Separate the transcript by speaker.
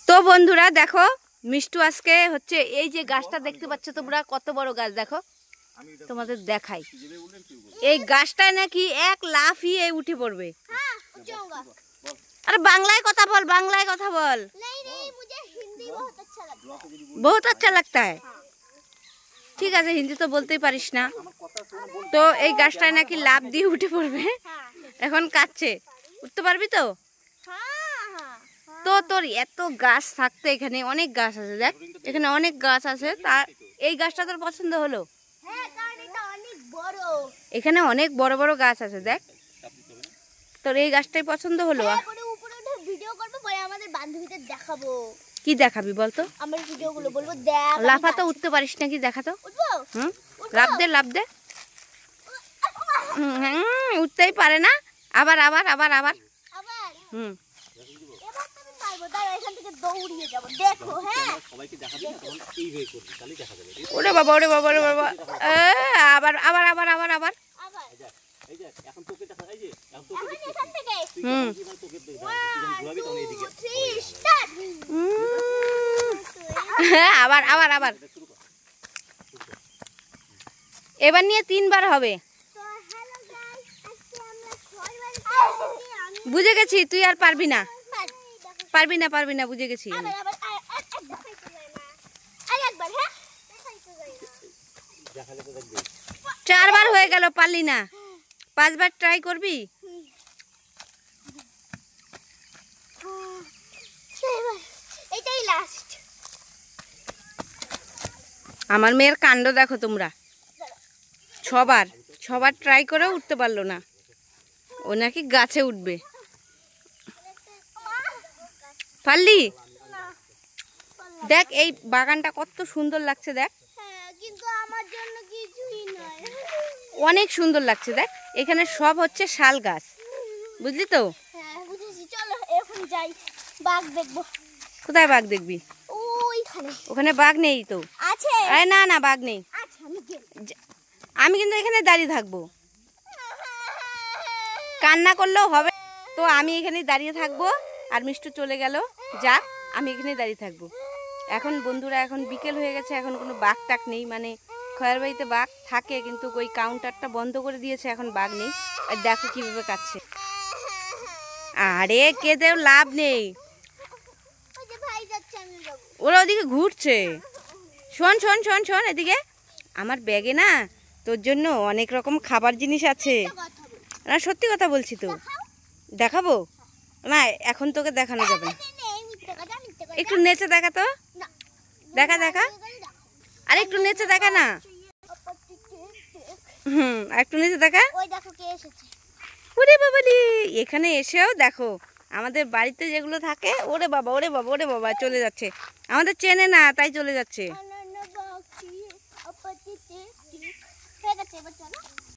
Speaker 1: তো বন্ধুরা দেখো মিষ্টু আজকে হচ্ছে এই যে গাছটা দেখতে পাচ্ছ তোমরা, কত বড় গাছ দেখো, তোমাদের দেখাই। এই গাছটায় নাকি এক লাফিয়ে উঠে পড়বে। আরে বাংলায় কথা বল, বাংলায় কথা বল। বহুত আচ্ছা লাগতা है। ঠিক আছে, হিন্দি তো বলতেই পারিস না। তো এই গাছটায় নাকি লাফ দিয়ে উঠে পড়বে। এখন কাটছে, উঠতে পারবি তো? তো তোর এত গাছ থাকতে, এখানে অনেক গাছ আছে, দেখ এখানে অনেক গাছ আছে, তার এই গাছটা তোর পছন্দ হলো? এখানে অনেক বড় বড় গাছ আছে, দেখ তোর এই গাছটাই পছন্দ হলো। কি দেখাবি বলতো? লাফা তো উঠতে পারিস নাকি, দেখা তো। লাফ দে, লাফ দে। উঠতেই পারে না। আবার আবার আবার আবার ওরে বাবা, ওরে বাবা, ওরে বাবা। আবার আবার আবার আবার আবার আবার আবার আবার। এবার নিয়ে 3 বার হবে। বুঝে গেছি, তুই আর পারবি না, পারবি না, পারবি না, বুঝে গেছি। 4 বার হয়ে গেল, পারলি না। 5 বার ট্রাই করবি। আমার মেয়ের কাণ্ড দেখো তোমরা। 6 বার ট্রাই করেও উঠতে পারলো না। ও নাকি গাছে উঠবে। পারলি? দেখ এই বাগানটা কত সুন্দর লাগছে, দেখ অনেক সুন্দর লাগছে। দেখ এখানে সব হচ্ছে শাল গাছ, বুঝলি তো? কোথায় বাঘ দেখবি? ওখানে বাঘ নেই তো। আরে না না, বাঘ নেই। আমি কিন্তু এখানে দাঁড়িয়ে থাকবো, কান্না করলেও হবে। তো আমি এখানে দাঁড়িয়ে থাকবো, আর মিষ্টু চলে গেল, যাক আমি এখানে দাঁড়িয়ে থাকবো। এখন বন্ধুরা, এখন বিকেল হয়ে গেছে, এখন কোনো বাঘ টাক নেই। মানে খয়ের বাড়িতে বাঘ থাকে, কিন্তু ওই কাউন্টারটা বন্ধ করে দিয়েছে, এখন বাঘ নেই। আর দেখো কিভাবে কাটছে। আরে কেঁদেও লাভ নেই, ওরা ওদিকে ঘুরছে। শোন শোন শোন শোন, এদিকে আমার ব্যাগে না তোর জন্য অনেক রকম খাবার জিনিস আছে। না সত্যি কথা বলছি তো। দেখাবো না, এখন তোকে দেখানো যাবে না। একটু নেচে দেখা তো, দেখা দেখা। আরে একটু নেচে দেখা না। একটু নেচে দেখা। ওরে বাবা রে, এখানে এসেও দেখো আমাদের বাড়িতে যেগুলো থাকে, ওরে বাবা, ওরে বাবা, ওরে বাবা, চলে যাচ্ছে। আমাদের চেনে না তাই চলে যাচ্ছে।